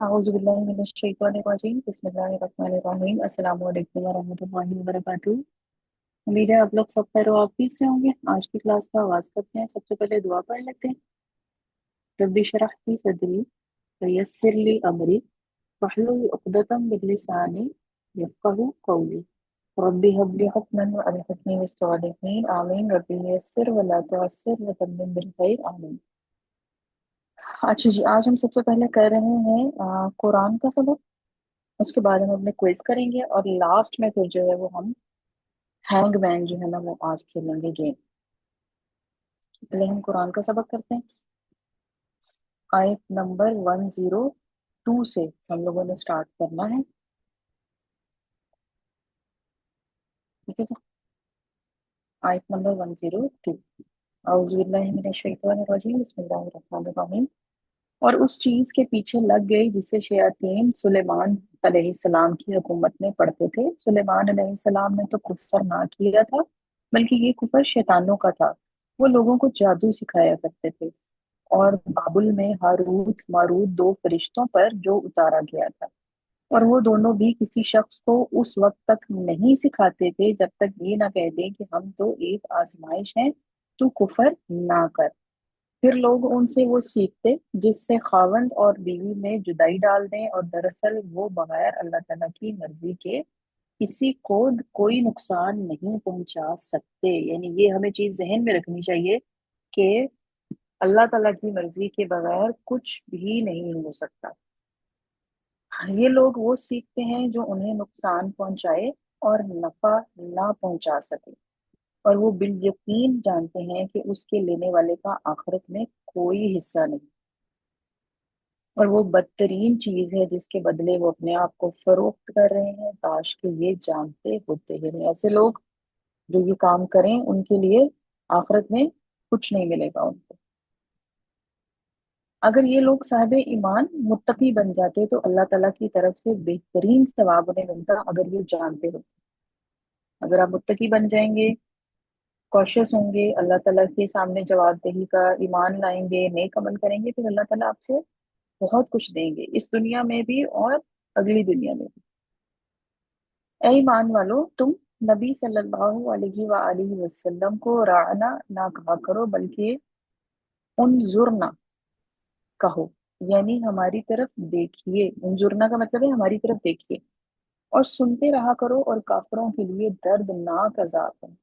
औज़ुबिल्लाहि बिस्मिल्लाहिर्रहमानिर्रहीम अस्सलामु अलैकुम वरहमतुल्लाहि वबरकातुहू। उम्मीद है आप लोग सब खैर वाफियत से होंगे। आज की क्लास का आगाज करते हैं। सबसे पहले दुआ पढ़ लेते हैं। रब्बि शरह ली सदरी वयस्सिर ली अमरी वहलुल उक़दतम मिन लिसानी यफ़क़हू क़ौली रब्बि हब ली हुक्मन व अल्हिक़नी बिस्सॉलिहीन आमीन रब्बि यस्सिर व ला तुअस्सिर व तम्मिम बिल खैर आमीन। अच्छा जी, आज हम सबसे पहले कर रहे हैं कुरान का सबक। उसके बाद हम अपने क्विज करेंगे और लास्ट में फिर जो है वो हम हैंगमैन जो है ना वो आज खेलेंगे गेम। पहले हम कुरान का सबक करते हैं। आयत नंबर 102 से हम लोगों ने स्टार्ट करना है। ठीक है, तो आयत नंबर 102। औज़ु बिल्लाहि मिनश शैतानिर रजीम बिस्मिल्लाहिर रहमानिर रहीम। और उस चीज के पीछे लग गई जिससे शयातीन सुलेमान अलैहिस्सलाम की हुकूमत में पढ़ते थे। सुलेमान अलैहिस्सलाम ने तो कुफर ना किया था, बल्कि ये कुफर शैतानों का था। वो लोगों को जादू सिखाया करते थे। और बाबुल में हारूत मारूत दो फरिश्तों पर जो उतारा गया था, और वो दोनों भी किसी शख्स को उस वक्त तक नहीं सिखाते थे जब तक ये ना कह दें कि हम तो एक आजमाइश हैं, तू कुफर ना कर। फिर लोग उनसे वो सीखते जिससे खावंद और बीवी में जुदाई डाल दें, और दरअसल वो बगैर अल्लाह ताला की मर्जी के किसी को कोई नुकसान नहीं पहुंचा सकते। यानी ये हमें चीज जहन में रखनी चाहिए कि अल्लाह ताला की मर्जी के बगैर कुछ भी नहीं हो सकता। ये लोग वो सीखते हैं जो उन्हें नुकसान पहुंचाए और नफा ना पहुंचा सके, और वो बिल यकीन जानते हैं कि उसके लेने वाले का आखिरत में कोई हिस्सा नहीं। और वो बदतरीन चीज है जिसके बदले वो अपने आप को फरोख्त कर रहे हैं, काश के ये जानते होते हैं। ऐसे लोग जो ये काम करें उनके लिए आखिरत में कुछ नहीं मिलेगा उनको। अगर ये लोग साहिब ईमान मुत्तकी बन जाते तो अल्लाह ताला की तरफ से बेहतरीन सवाब उन्हें मिलता, अगर ये जानते होते। अगर आप मुत्तकी बन जाएंगे, कॉशियस होंगे, अल्लाह ताला के सामने जवाबदेही का ईमान लाएंगे, नेक अमल करेंगे, फिर अल्लाह ताला आपको बहुत कुछ देंगे, इस दुनिया में भी और अगली दुनिया में भी। ऐ ईमान वालो, तुम नबी सल्लल्लाहु अलैहि वसल्लम को राना ना कहा करो, बल्कि उनजुरना कहो। यानी हमारी तरफ देखिए। उनजुरना का मतलब है हमारी तरफ देखिए। और सुनते रहा करो, और काफिरों के लिए दर्दनाक अजाब है।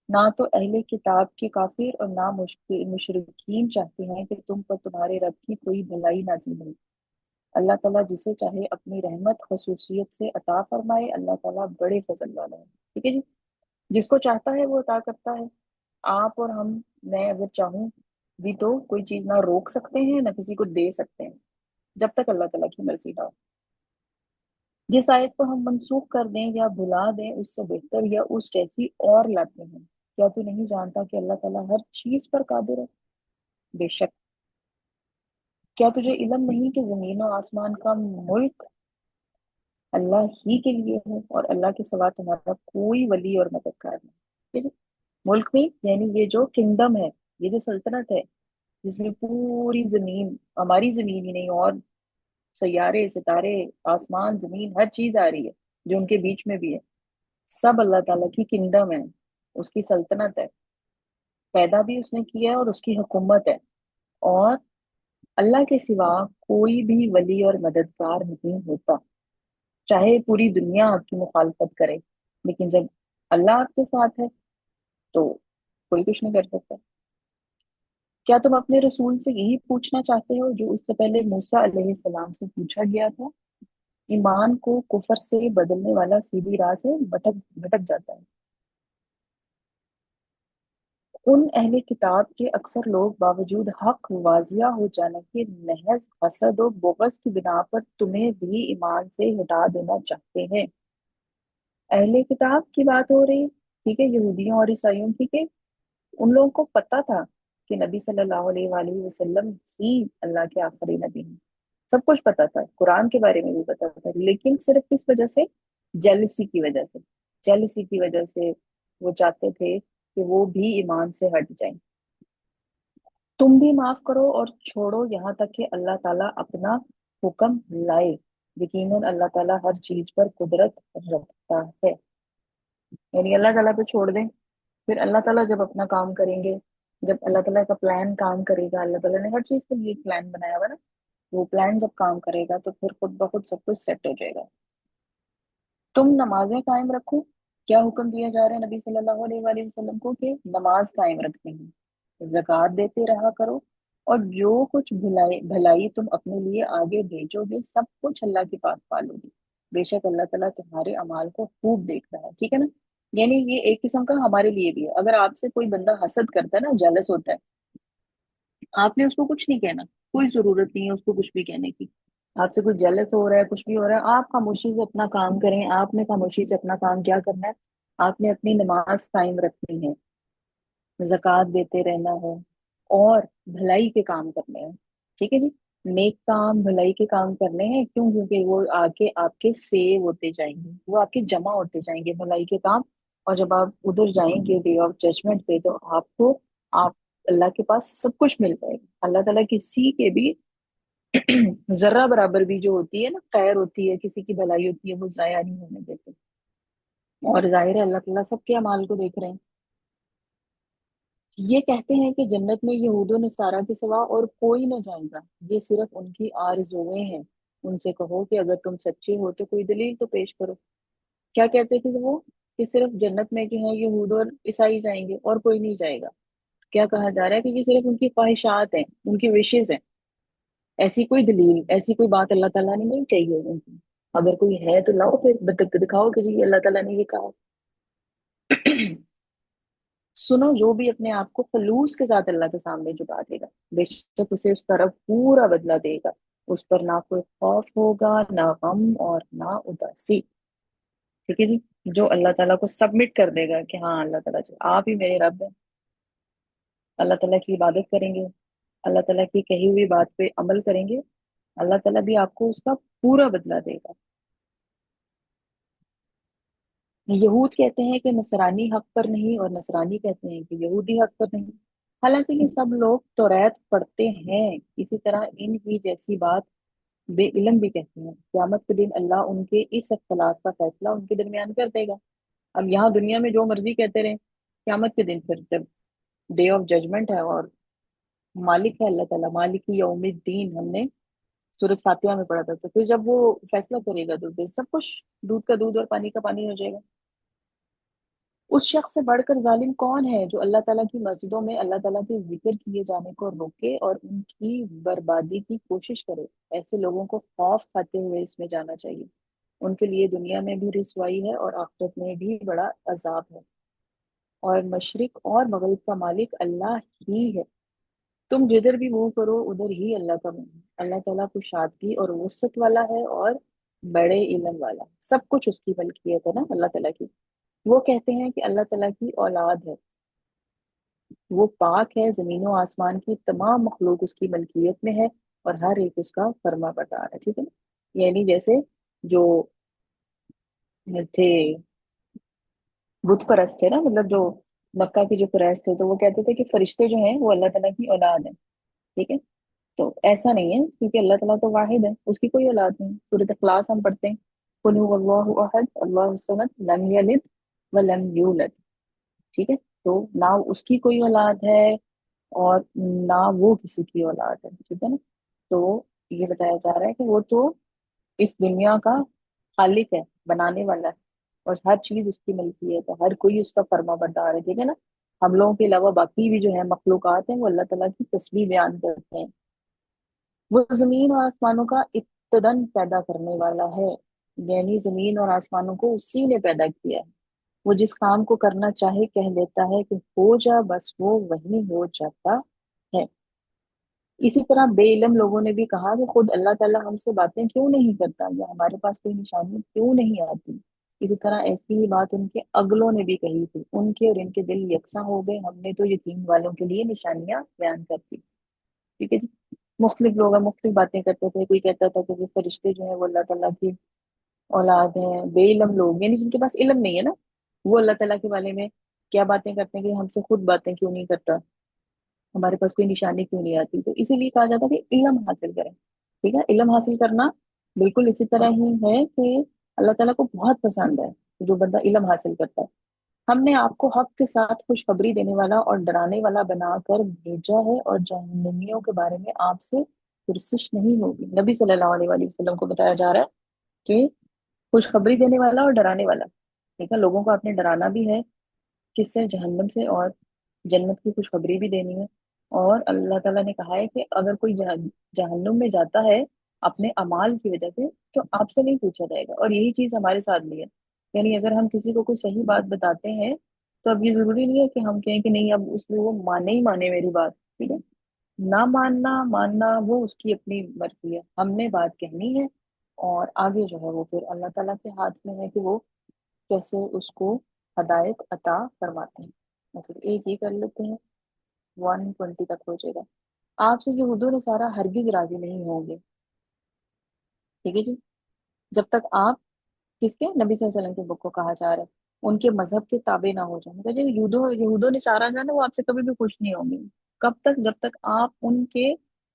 ना तो अहले किताब के काफिर और ना मुशरिकीन चाहते हैं कि तुम पर तुम्हारे रब की कोई भलाई नाज़िल हो। अल्लाह ताला जिसे चाहे अपनी रहमत खसूसियत से अता फरमाए। अल्लाह ताला बड़े फजल वाला है। ठीक है जी, जिसको चाहता है वो अता करता है। आप और हम, मैं अगर चाहूँ भी तो कोई चीज ना रोक सकते हैं ना किसी को दे सकते हैं, जब तक अल्लाह ताला की मर्जी ना हो। जिस आयत को हम मनसूख कर दें या भुला दें उससे बेहतर या उस जैसी और लाते हैं। क्या तू नहीं जानता कि अल्लाह ताला हर चीज पर कादिर है? बेशक। क्या तुझे इल्म नहीं कि जमीन और आसमान का मुल्क अल्लाह ही के लिए है, और अल्लाह के सिवा तुम्हारा कोई वली और मददगार नहीं। ठीक है? मुल्क में यानी ये जो किंगडम है, ये जो सल्तनत है, जिसमें पूरी जमीन, हमारी जमीन ही नहीं और सैयारे सितारे, आसमान जमीन हर चीज आ रही है जो उनके बीच में भी है, सब अल्लाह ताला की किंगडम है, उसकी सल्तनत है। पैदा भी उसने किया है और उसकी हुकूमत है। और अल्लाह के सिवा कोई भी वली और मददगार नहीं होता, चाहे पूरी दुनिया आपकी मुखालफत करे। लेकिन जब अल्लाह आपके साथ है तो कोई कुछ नहीं कर सकता। क्या तुम अपने रसूल से यही पूछना चाहते हो जो उससे पहले मूसा अलैहिस्सलाम से पूछा गया था? ईमान को कुफर से बदलने वाला सीधी राह से भटक भटक जाता है। उन अहले किताब के अक्सर लोग बावजूद हक वाजिया हो जाने के महज हसद और बोगस की बिना पर तुम्हें भी ईमान से हटा देना चाहते हैं। अहले किताब की बात हो रही, ठीक है, यहूदियों और ईसाइयों की के उन लोगों को पता था कि नबी सल्लल्लाहु अलैहि वसल्लम ही अल्लाह के आखिरी नबी हैं। सब कुछ पता था, कुरान के बारे में भी पता था, लेकिन सिर्फ किस वजह से? जेलसी की वजह से। जेलसी की वजह से वो चाहते थे कि वो भी ईमान से हट जाएं। तुम भी माफ करो और छोड़ो यहाँ तक कि अल्लाह ताला अपना हुक्म लाए। यकीनन अल्लाह ताला हर चीज पर कुदरत रखता है। यानी अल्लाह ताला पे छोड़ दें, फिर अल्लाह ताला जब अपना काम करेंगे, जब अल्लाह ताला का प्लान काम करेगा, अल्लाह ताला ने हर चीज के लिए एक प्लान बनाया हुआ ना, वो प्लान जब काम करेगा तो फिर खुद ब खुद सब कुछ सेट हो जाएगा। तुम नमाजें कायम रखो। क्या हुक्म दिया जा रहा है नबी सल्लल्लाहु अलैहि वसल्लम को कि नमाज कायम रखनी है, जक़ात देते रहा करो, और जो कुछ भलाई भलाई तुम अपने लिए आगे भेजोगे सब कुछ अल्लाह के पास पालोगे। बेशक अल्लाह ताला तुम्हारे अमाल को खूब देख रहा है, ठीक है ना। यानी ये एक किस्म का हमारे लिए भी है। अगर आपसे कोई बंदा हसद करता है ना, जेलस होता है, आपने उसको कुछ नहीं कहना, कोई जरूरत नहीं है उसको कुछ भी कहने की। आपसे कुछ जेलस हो रहा है, कुछ भी हो रहा है, आप खामोशी से अपना काम करें। आपने खामोशी से अपना काम क्या करना है, आपने अपनी नमाज कायम रखनी है, जक़ात देते रहना है, और भलाई के काम करने हैं। ठीक है जी। नेक काम, भलाई के काम करने हैं। क्यों? क्योंकि वो आके आपके सेव होते जाएंगे, वो आपके जमा होते जाएंगे भलाई के काम। और जब आप उधर जाएंगे डे ऑफ जजमेंट पे, तो आपको, आप अल्लाह के पास सब कुछ मिल पाएगा। अल्लाह ताला किसी के भी जर्रा बराबर भी जो होती है ना, खैर होती है, किसी की भलाई होती है, वो जाया नहीं होने देते। और जाहिर है अल्लाह ताला सबके अमाल को देख रहे हैं। ये कहते हैं कि जन्नत में यहूदों नसारा के सिवा और कोई न जाएगा, ये सिर्फ उनकी आरज़ुएं हैं। उनसे कहो कि अगर तुम सच्चे हो तो कोई दलील तो पेश करो। क्या कहते थे वो? कि सिर्फ जन्नत में जो है यहूद और ईसाई जाएंगे और कोई नहीं जाएगा। क्या कहा जा रहा है? कि ये सिर्फ उनकी ख्वाहिशात हैं, उनकी विशेष हैं। ऐसी कोई दलील, ऐसी कोई बात अल्लाह ताला ने नहीं चाहिए उनकी। अगर कोई है तो लाओ, फिर दिखाओ कि जी अल्लाह ताला ने ये कहा। सुनो, जो भी अपने आप को खलूस के साथ अल्लाह के सामने झुका देगा, बेशक उसे उसका रब पूरा बदला देगा। उस पर ना कोई खौफ होगा, ना गम और ना उदासी। ठीक है जी। जो अल्लाह ताला को सबमिट कर देगा कि हाँ अल्लाह ताला जी आप ही मेरे रब है, अल्लाह ताला की इबादत करेंगे, अल्लाह ताला की कही हुई बात पे अमल करेंगे, अल्लाह ताला भी आपको उसका पूरा बदला देगा। यहूद कहते हैं कि नसरानी हक पर नहीं, और नसरानी कहते हैं कि यहूदी हक पर नहीं। हालांकि ये सब लोग तौरात पढ़ते हैं। इसी तरह इन ही जैसी बात बेइल्म भी कहते हैं। क़यामत के दिन अल्लाह उनके इस अख्तलाफ का फैसला उनके दरमियान कर देगा। अब यहाँ दुनिया में जो मर्जी कहते रहे, क़यामत के दिन फिर जब डे ऑफ जजमेंट है, और मालिक है अल्लाह ताला, मालिक यौमिद्दीन, हमने सूरत फातिहा में पढ़ा था, तो फिर जब वो फैसला करेगा तो फिर सब कुछ दूध का दूध और पानी का पानी हो जाएगा। उस शख्स से बढ़कर जालिम कौन है जो अल्लाह ताला की मस्जिदों में अल्लाह ताला के जिक्र किए जाने को रोके और उनकी बर्बादी की कोशिश करे। ऐसे लोगों को खौफ खाते हुए इसमें जाना चाहिए। उनके लिए दुनिया में भी रिसवाई है और आखिरत में भी बड़ा अजाब है। और मशरिक और मगरिब का मालिक अल्लाह ही है। तुम जिधर भी मुंह करो उधर ही अल्लाह का मुंह है। अल्लाह ताला कुशादगी और वुसअत वाला है, और बड़े इल्म वाला। सब कुछ उसकी मलकियत है ना अल्लाह ताला की। वो कहते हैं कि अल्लाह ताला की औलाद है। वो पाक है, जमीनों आसमान की तमाम मखलूक उसकी मलकियत में है, और हर एक उसका फर्मा बरदार है। ठीक है ना। यानी जैसे जो थे बुत परस्त थे ना, मतलब जो मक्का के जो कुरैश थे, तो वो कहते थे कि फरिश्ते जो हैं वो अल्लाह ताला की औलाद है। ठीक है। तो ऐसा नहीं है, क्योंकि अल्लाह ताला तो वाहिद है, उसकी कोई औलाद नहीं। सूरत इखलास हम पढ़ते हैं, कुल हुवल्लाहु अहद अल्लाहु समद लम यलिद व लम यूलद। ठीक है। तो ना उसकी कोई औलाद है, और ना वो किसी की औलाद है। ठीक है ना। तो ये बताया जा रहा है कि वो तो इस दुनिया का खालिक है, बनाने वाला है, और हर चीज उसकी मलकियत है, हर कोई उसका फर्मा बरदार है। ठीक है ना। हम लोगों के अलावा बाकी भी जो है मखलूकात हैं, वो अल्लाह ताला की तस्बीह बयान करते हैं। वो जमीन और आसमानों का इब्तदन पैदा करने वाला है। यानी जमीन और आसमानों को उसी ने पैदा किया है। वो जिस काम को करना चाहे कह देता है कि हो जा, बस वो वही हो जाता है। इसी तरह बेइल्म लोगों ने भी कहा कि खुद अल्लाह ताला हमसे बातें क्यों नहीं करता, या हमारे पास कोई निशानी क्यों नहीं आती। इसी तरह ऐसी ही बात उनके अगलों ने भी कही थी। उनके और इनके दिल यकसा हो गए, हमने तो यकीन वालों के लिए निशानियां बयान कर दी। ठीक है जी। मुख्तलिफ लोग मुख्तलिफ बातें करते थे। कोई कहता था कि वो फरिश्ते जो है वो अल्लाह ताला की औलाद हैं। बेइल्म लोग, यानी जिनके पास इल्म नहीं है ना, वो अल्लाह ताला के बारे में क्या बातें करते हैं कि हमसे खुद बातें क्यों नहीं करता, हमारे पास कोई निशानी क्यों नहीं आती। तो इसीलिए कहा जाता है कि इल्म हासिल करें। ठीक है, इल्म हासिल करना बिल्कुल इसी तरह ही है कि अल्लाह ताला को बहुत पसंद है जो बंदा इल्म हासिल करता है। हमने आपको हक के साथ खुशखबरी देने वाला और डराने वाला बनाकर भेजा है, और जहन्नमियों के बारे में आपसे पुरसिश नहीं होगी। नबी सल्लल्लाहु अलैहि वसल्लम को बताया जा रहा है कि खुशखबरी देने वाला और डराने वाला। ठीक है, लोगों को आपने डराना भी है, किससे? जहन्नम से, और जन्नत की खुशखबरी भी देनी है। और अल्लाह ताला ने कहा है कि अगर कोई जहन्नुम में जाता है अपने अमाल की वजह से, तो आपसे नहीं पूछा जाएगा। और यही चीज हमारे साथ भी है। यानी अगर हम किसी को कोई सही बात बताते हैं, तो अब ये जरूरी नहीं है कि हम कहें कि नहीं, अब उसमें वो माने ही माने मेरी बात। ठीक है, ना मानना मानना वो उसकी अपनी मर्जी है, हमने बात कहनी है। और आगे जो है वो फिर अल्लाह ताला के हाथ में है कि वो कैसे उसको हदायत अता फरमाते हैं। मतलब एक ये कर लेते हैं, 120 तक हो जाएगा। आपसे यहूदो ने सारा हरगिज राजी नहीं होंगे। ठीक है जी, जब तक आप किसके? नबी सल्लल्लाहु अलैहि वसल्लम के बुक को कहा जा रहा है, उनके मजहब के ताबे ना हो जाए। मतलब जो यहूदों ने सारा जो है ना, वो आपसे कभी भी खुश नहीं होंगे। कब तक? जब तक आप उनके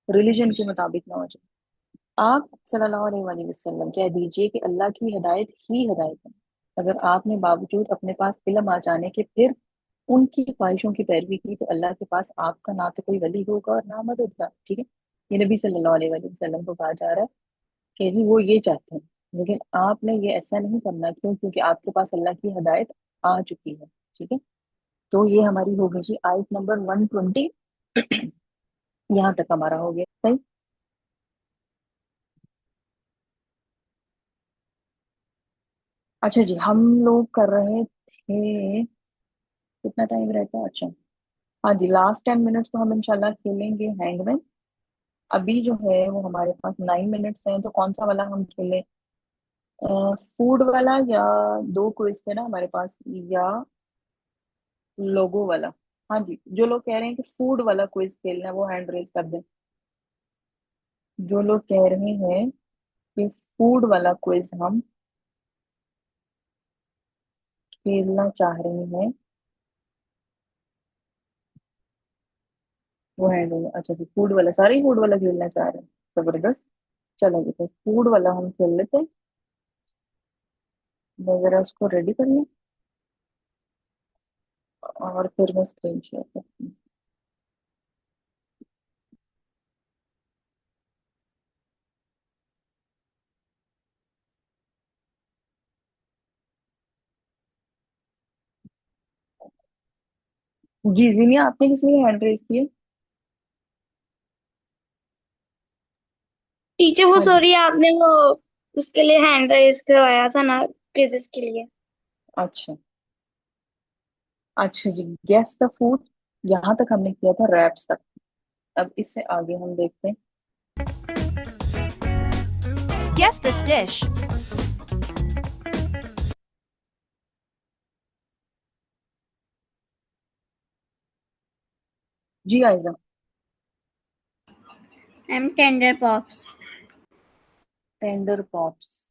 रिलीजन के मुताबिक ना हो जाए। आप सल्लल्लाहु अलैहि वसल्लम कह दीजिए कि अल्लाह की हिदायत ही हिदायत है। अगर आपने बावजूद अपने पास इल्म आ जाने के फिर उनकी ख्वाहिशों की पैरवी की, तो अल्लाह के पास आपका ना तो कोई वली होगा और ना मददगार। ठीक है, ये नबी सल्लल्लाहु अलैहि वसल्लम को कहा जा रहा है कि जी वो ये चाहते हैं, लेकिन आपने ये ऐसा नहीं करना। क्यों? क्योंकि आपके पास अल्लाह की हिदायत आ चुकी है। ठीक है, तो ये हमारी हो गई जी आयत नंबर 120। यहाँ तक हमारा हो गया सही। अच्छा जी, हम लोग कर रहे थे, कितना टाइम रहता है? अच्छा, हाँ जी, लास्ट 10 मिनट्स तो हम इंशाल्लाह खेलेंगे हैंगमैन। अभी जो है वो हमारे पास 9 मिनट्स हैं, तो कौन सा वाला हम खेलें? फूड वाला, या दो क्विज थे ना हमारे पास, या लोगो वाला? हाँ जी, जो लोग कह रहे हैं कि फूड वाला क्विज खेलना है वो हैंड रेज कर दें। जो लोग कह रहे हैं कि फूड वाला क्विज हम खेलना चाह रहे हैं, वो हैंड रेज। अच्छा जी, फूड वाला, सारे ही फूड वाला खेलना चाह रहे हैं। जबरदस्त। चलो जी, तो फूड वाला हम खेल लेते हैं। मैं जरा उसको रेडी कर लूँ, और फिर मैं स्क्रीन शेयर करती हूँ। जी जीनिया, आपने किस लिए हैंड रेज किए? टीचर वो हाँ जी। सॉरी आपने वो उसके लिए हैंड राइज करवाया था ना, क्विज़ के लिए। अच्छा, अच्छा जी, गेस द फूड, यहाँ तक हमने किया था रैप्स तक। अब इससे आगे हम देखते हैं। Guess this dish. जी Aiza. Am tender pops. Tender pops.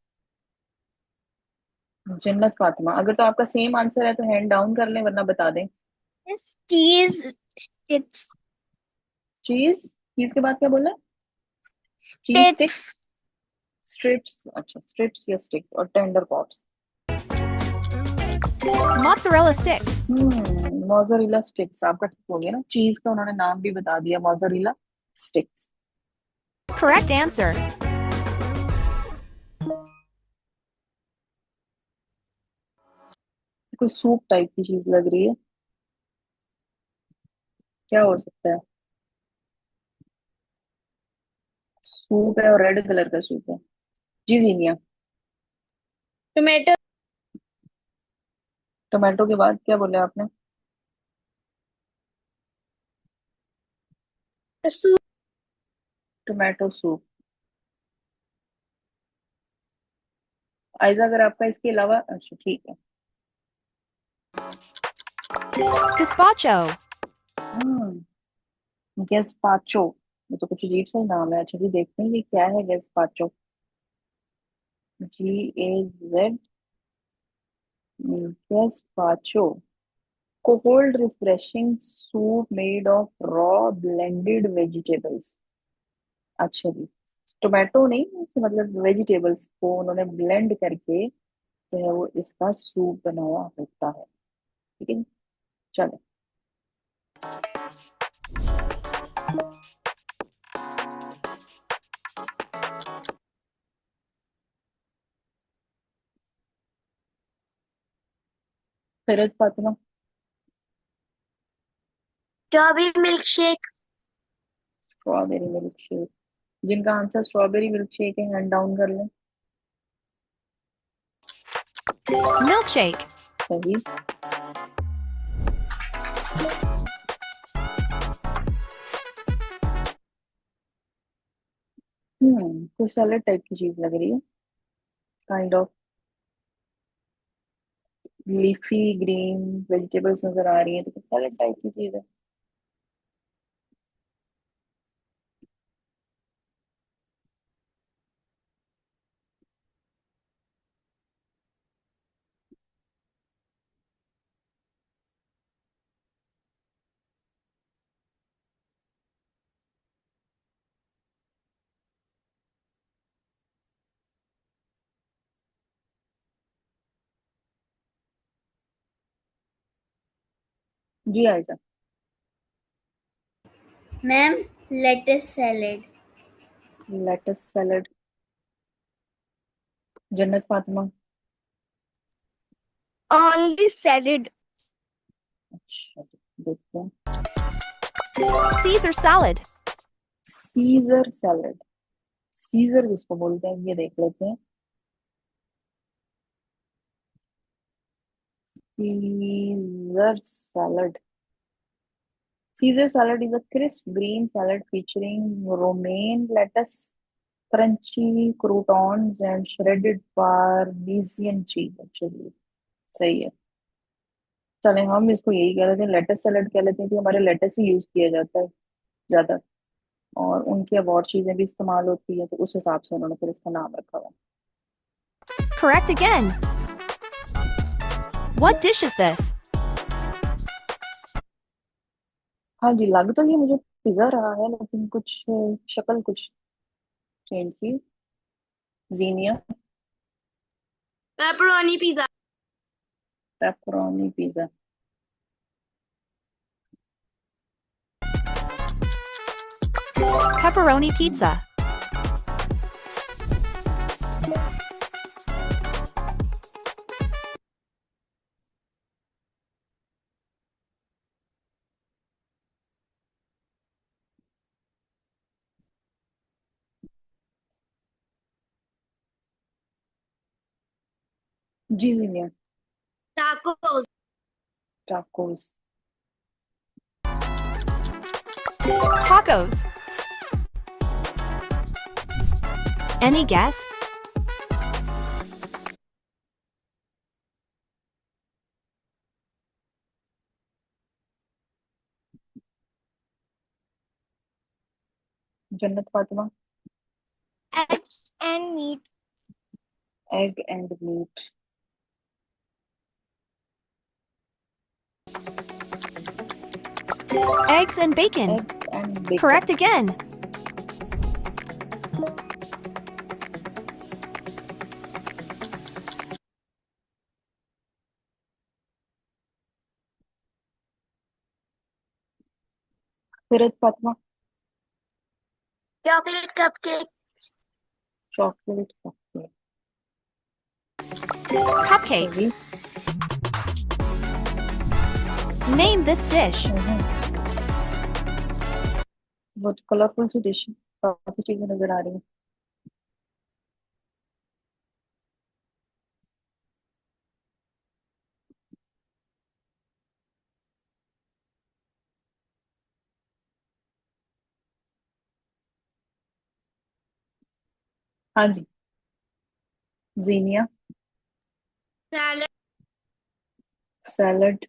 Jannat Fatima, अगर तो आपका सेम आंसर है तो हैंड डाउन कर लें, वरना बता दें। चीज स्टिक्स। चीज, चीज के बाद क्या बोला? चीज स्टिक्स। Sticks, strips. अच्छा, स्ट्रिप्स या स्टिक्स, और tender pops. Mozzarella sticks. Mozzarella sticks आपका ठीक हो गया ना, चीज का उन्होंने नाम भी बता दिया, मोजरेला स्टिक्स। Correct answer. कोई सूप टाइप की चीज लग रही है, क्या हो सकता है? सूप है, और रेड कलर का सूप है। जी जीनिया। टोमेटो टोमेटो के बाद क्या बोला आपने? सूप। Tomato soup. आयजा, अगर आपका इसके अलावा, अच्छा ठीक है। Gazpacho. हम्म गेस्पाचो, ये तो कुछ अजीब सा ही नाम है। अच्छा जी, देखते हैं ये क्या है gazpacho. GAZ, gazpacho, cold refreshing soup made of raw blended vegetables. अच्छा जी, टोमेटो नहीं, मतलब वेजिटेबल्स को उन्होंने ब्लेंड करके जो है वो इसका सूप बनाया होता है। ठीक है, चलो। Firoz Fatima. Strawberry milk shake. Strawberry milk shake. जिनका आंसर स्ट्रॉबेरी मिल्क शेक है, हैंड डाउन कर लें। Milkshake. सही। कोई सैलेड टाइप की चीज लग रही है, kind of leafy green vegetables नजर आ रही है, तो सैलेड टाइप की चीज है। जी Aayza. Ma'am, lettuce salad. Lettuce salad. Jannat Fatima. Only salad. अच्छा, देखते हैं। Caesar salad. Caesar salad. Caesar जिसको बोलते हैं, ये देख लेते हैं। Caesar salad. Caesar salad is a crisp green salad featuring romaine lettuce, crunchy croutons, and shredded Parmesan cheese. चलिए, सही है। चलें, हम इसको यही कह लेते हैं, लेटस सैलड कह लेते हैं, कि हमारे लेटस ही यूज किया जाता है ज्यादा, और उनकी अब और चीजें भी इस्तेमाल होती है, तो उस हिसाब से उन्होंने फिर इसका नाम रखा हुआ। Correct again. What dish is this? हाँ जी, लग तो ये मुझे पिज्जा रहा है, लेकिन कुछ शक्ल कुछ चेंज सी। Zeenia. Pepperoni pizza. Pepperoni pizza. Pepperoni pizza. जी Zeenia. Tacos. Tacos. Tacos. Any guess? Jannat Fatima. Eggs and meat. Egg and meat. Eggs and bacon. Eggs and bacon. Correct again. Firat Fatima. Chocolate cupcake. Chocolate cupcake. Cupcakes. सही। Name this dish. बहुत colourful सी dish, काफी चीजें नजर आ रही हैं। हाँ जी, जीनिया। सैलड। सैलड।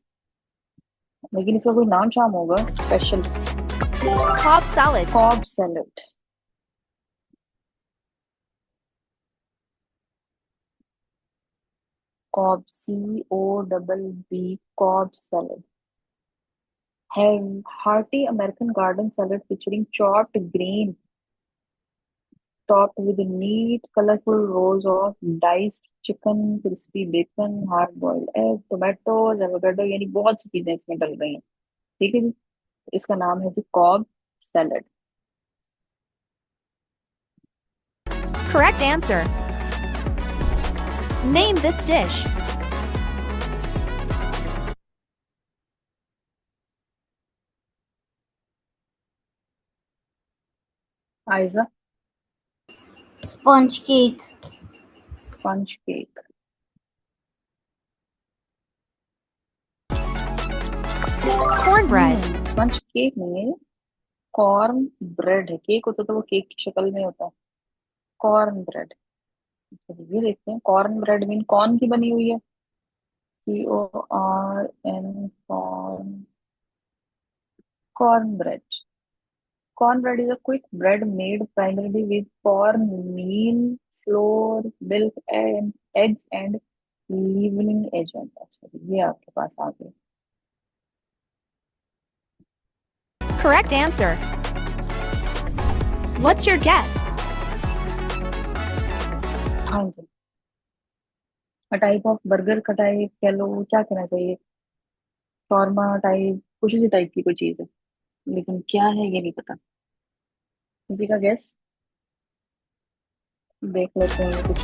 लेकिन इसका कोई नाम शाम होगा special. Cobb salad. Cobb salad. Cobb, COBB, Cobb salad है। Hearty American garden salad featuring chopped green topped with neat, colorful rows of diced chicken, crispy bacon, hard-boiled egg, tomatoes, avocado, यानी बहुत सी चीजें इसमें डल रही हैं। ठीक है जी। इसका नाम है जी Cobb salad. Correct answer. Name this dish. Aayza. Sponge cake. Sponge cake. Cornbread. Sponge cake नहीं है, कॉर्न ब्रेड है। केक होता तो वो केक की शक्ल में होता। Corn bread. ये देखते हैं, कॉर्न ब्रेड मीन कॉर्न की बनी हुई है। CORN, corn. Corn bread. Cornbread is a quick bread made primarily with corn meal, flour, milk, and eggs and leavening agent। अच्छा ये आपके पास आ गए। Correct answer. What's your guess? हाँ जी। टाइप ऑफ बर्गर का टाइप कह लो, क्या कहना चाहिए, शॉर्मा टाइप, कुछ इसी टाइप की कोई चीज है, लेकिन क्या है ये नहीं पता। किसी का गेस? देख लेते हैं ये कुछ।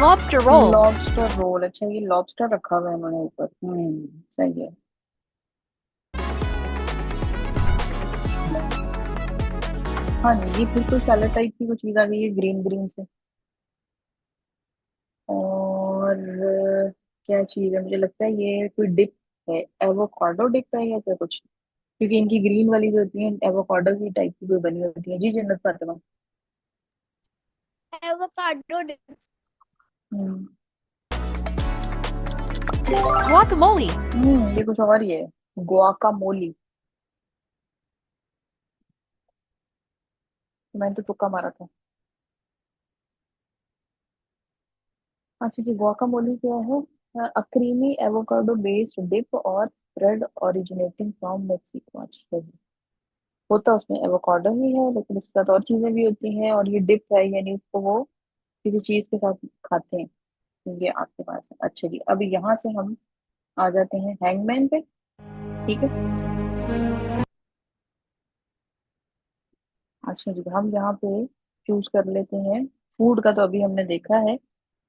Lobster roll. Lobster roll. अच्छा ये लॉबस्टर रखा हुआ है उन्होंने ऊपर। सही है। हाँ जी, ये फिर कोई सैलड टाइप की कोई चीज आ गई है, ग्रीन ग्रीन से। और क्या चीज है, मुझे लगता है ये कोई डिप है। एवोकाडो डिप है या क्या कुछ, क्योंकि इनकी ग्रीन वाली जो होती है एवोकाडो की टाइप की कोई बनी होती है। जी जन्नत फातिमा। एवोकाडो हम्म। Guacamole. ये कुछ और ही है। गुआकामोली। मैंने तो तुक्का मारा था। अच्छा जी, गुआकामोली क्या है? A creamy avocado based dip और स्प्रेड ओरिजिनेटिंग फ्रॉम मेक्सिको। अच्छा जी। होता उसमें एवोकाडो ही है, लेकिन उसके साथ और चीजें भी होती हैं, और ये डिप है यानी उसको वो किसी चीज के साथ खाते हैं। ये आपके पास है। अच्छा जी, अब यहाँ से हम आ जाते हैं हैंगमैन पे। ठीक है। अच्छा जी, हम यहाँ पे चूज कर लेते हैं। फूड का तो अभी हमने देखा है,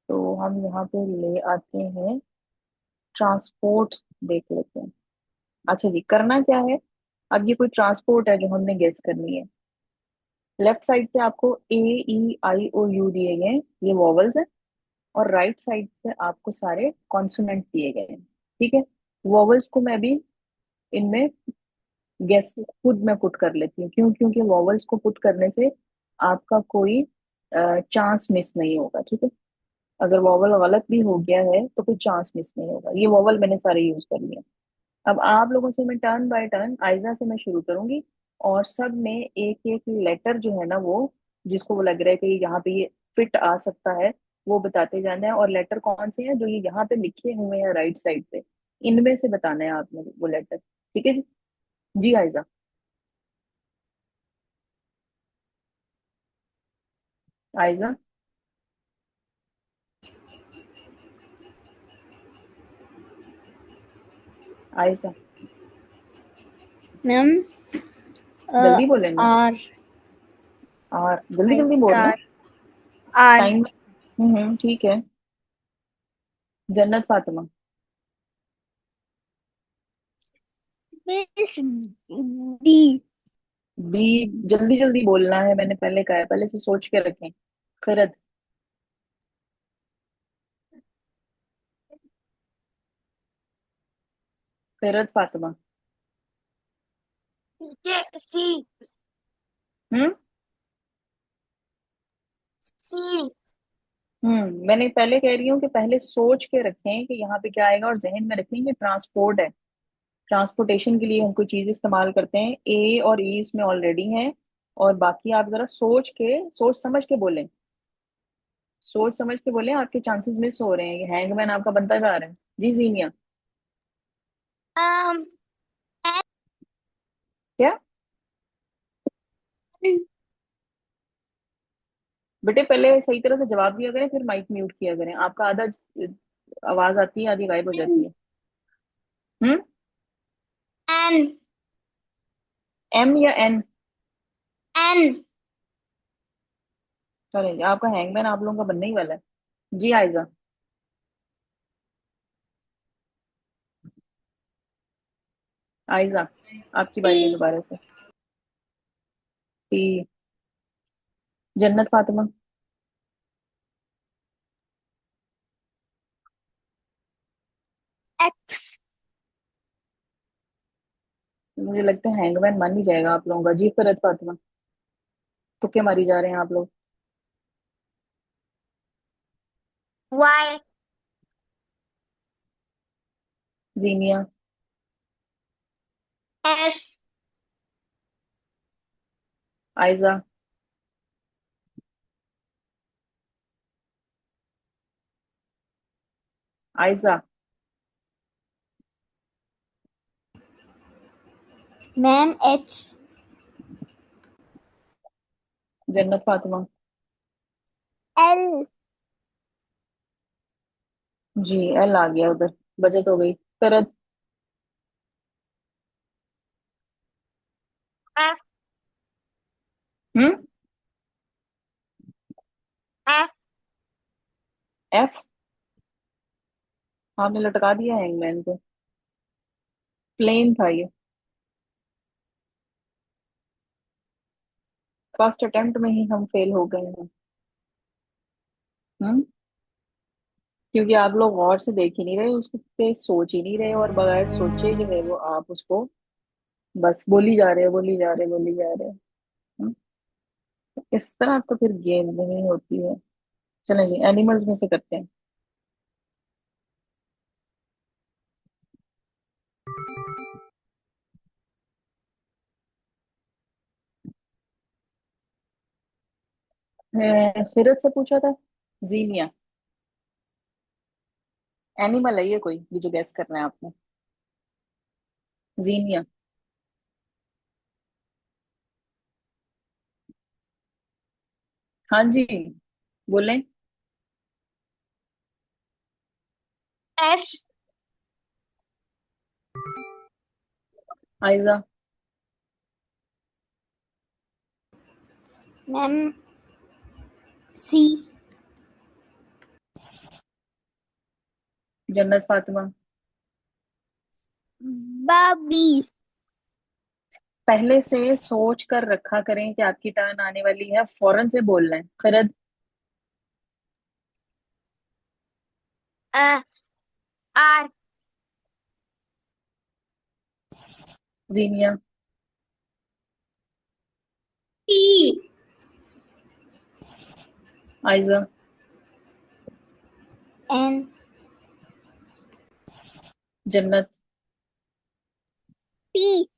तो हम यहाँ पे ले आते हैं ट्रांसपोर्ट। देख लेते हैं। अच्छा जी, करना क्या है, अब ये कोई ट्रांसपोर्ट है जो हमने गेस करनी है। लेफ्ट साइड पे आपको AEIOU दिए गए हैं, ये वॉवल्स है। और राइट साइड पे आपको सारे कॉन्सोनेंट दिए गए हैं। ठीक है। वॉवल्स को मैं भी इनमें गेस खुद मैं पुट कर लेती हूँ। क्यों? क्योंकि वॉवल्स को पुट करने से आपका कोई चांस मिस नहीं होगा। ठीक है। अगर वॉवल गलत भी हो गया है तो कोई चांस मिस नहीं होगा। ये वॉवल मैंने सारे यूज कर लिए। अब आप लोगों से मैं टर्न बाय टर्न, आयजा से मैं शुरू करूंगी, और सब में एक एक लेटर जो है ना, वो जिसको वो लग रहा है कि यहाँ पे ये फिट आ सकता है, वो बताते जाना है। और लेटर कौन से हैं जो ये यहाँ पे लिखे हुए हैं राइट साइड पे, इनमें से बताना है आपने वो लेटर। ठीक है जी। जी आयजा। आयजा। आयजा। मैम जल्दी बोलेंगे। R और जल्दी I जल्दी think बोलना। R R time. ठीक है। जन्नत फातिमा। Miss D. बी। जल्दी जल्दी बोलना है, मैंने पहले कहा है, पहले से सोच के रखें। खरद। खैरत फातिमा। सी। हम्म। सी। मैंने पहले कह रही हूँ कि पहले सोच के रखें कि यहाँ पे क्या आएगा, और जहन में रखें कि ट्रांसपोर्ट है। ट्रांसपोर्टेशन के लिए हम कोई चीज इस्तेमाल करते हैं। ए और ई इसमें ऑलरेडी हैं। और बाकी आप जरा सोच समझ के बोलें। सोच समझ के बोलें, आपके चांसेस मिस हो रहे हैं, ये हैंगमैन आपका बनता जा रहा है। जी जीनिया। um क्या? बेटे पहले सही तरह से जवाब दिया करें, फिर माइक म्यूट किया करें। आपका आधा आवाज आती है, आधी गायब हो जाती है। हम्म। एन। एम या एन? एन। चलिए, आपका हैंगमैन आप लोगों का बनने ही वाला है। जी आयजा। आयजा, आपकी टी। बारी है दोबारा से। टी। जन्नत फातिमा। एक्स। मुझे लगता है हैंगमैन मान ही जाएगा आप लोगों का। जी फरहत फातिमा। तुक्के मारी जा रहे हैं आप लोग। Y. Zeenia. S. Aayza. Aayza. Ma'am H. Jannat Fatima. L. जी एल आ गया उधर। बचत हो गई। फरहत। एफ। हम्म। एफ। एफ। आपने लटका दिया हैंगमैन को। प्लेन था ये। फर्स्ट अटेम्प्ट में ही हम फेल हो गए हैं। हम्म। क्योंकि आप लोग गौर से देख ही नहीं रहे, उस पे सोच ही नहीं रहे, और बगैर सोचे जो है वो आप उसको बस बोली जा रहे हो, बोली जा रहे हो, बोली जा रहे हो। हम्म? इस तरह तो फिर गेम नहीं होती है। चलेंगे एनिमल्स में से करते हैं। फिरत से पूछा था। जीनिया। एनिमल है ये कोई, ये जो गैस करना है आपने। जीनिया। हाँ जी, बोलें। एस। आयजा। मैम सी। जन्नत फातिमा। बबी। पहले से सोच कर रखा करें कि आपकी टर्न आने वाली है, फौरन से बोलना है। खरद। आर। जीनिया। टी। आयजा। एन। जन्नत। टी।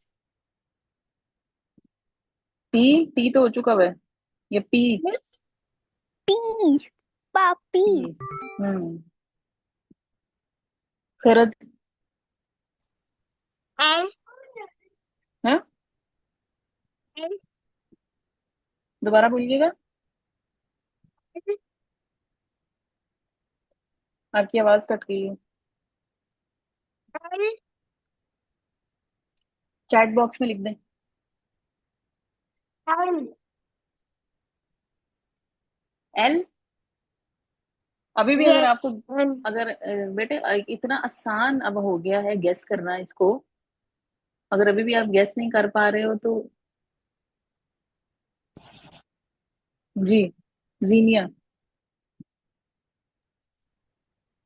टी। टी तो हो चुका है। ये पी। पी। पापी। पी। हम्म। खरद। एल। है। एल। दोबारा बोलिएगा। आपकी आवाज कट गई है। एल। चैट बॉक्स में लिख दें। एल। एल। अभी भी अगर यस। आपको, अगर बेटे इतना आसान अब हो गया है गेस करना इसको, अगर अभी भी आप गेस नहीं कर पा रहे हो तो। जी। Zeenia.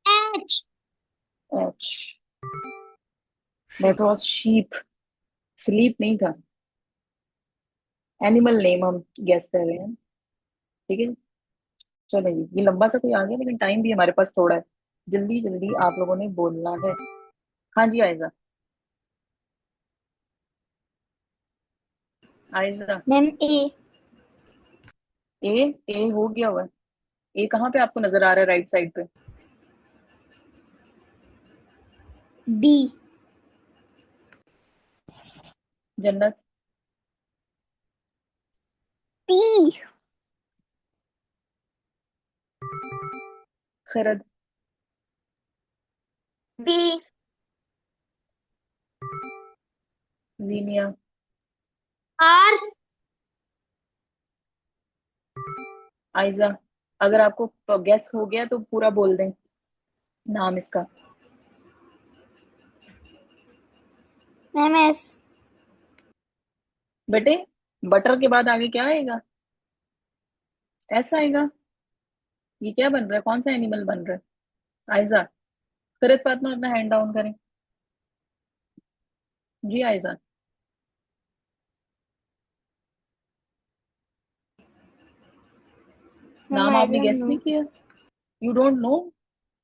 H. H. That was sheep. Sleep नहीं था। एनिमल नेम हम गेस कर रहे हैं। ठीक है। चलेंगे, ये लंबा सा कोई आ गया, लेकिन टाइम भी हमारे पास थोड़ा है। जल्दी जल्दी आप लोगों ने बोलना है। हाँ जी आयजा। आयजा। मैम ए। ए। ए हो गया हुआ है। ए कहाँ पे आपको नजर आ रहा है, राइट साइड पे? D. Jannat. P. Khirad, B, Zeenia, R, Aayza. अगर आपको गैस हो गया तो पूरा बोल दें नाम इसका। Ma'am S. बेटे, बटर के बाद आगे क्या आएगा? एस आएगा। ये क्या बन रहा है? कौन सा एनिमल बन रहा है? आयजा, खिरद फातिमा अपना हैंड डाउन करें। जी आयजा। मैम नाम आई आपने डोंट गेस नो। नहीं किया? You don't know?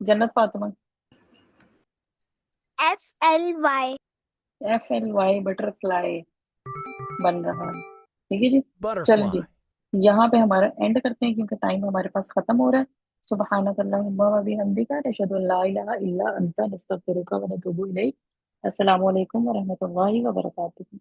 Jannat Fatima. FLY। FLY, butterfly बन रहा है। ठीक है जी। चलें जी, Butterfly. यहाँ पे हमारा एंड करते हैं क्योंकि टाइम हमारे पास खत्म हो रहा है। सुब्हानक अल्लाहुम्मा व बिहम्दिका नशहदु अल्ला इलाहा इल्ला अंता नस्तगफिरुका व नतूबु इलैक। अस्सलामु अलैकुम व रहमतुल्लाहि व बरकातुहू।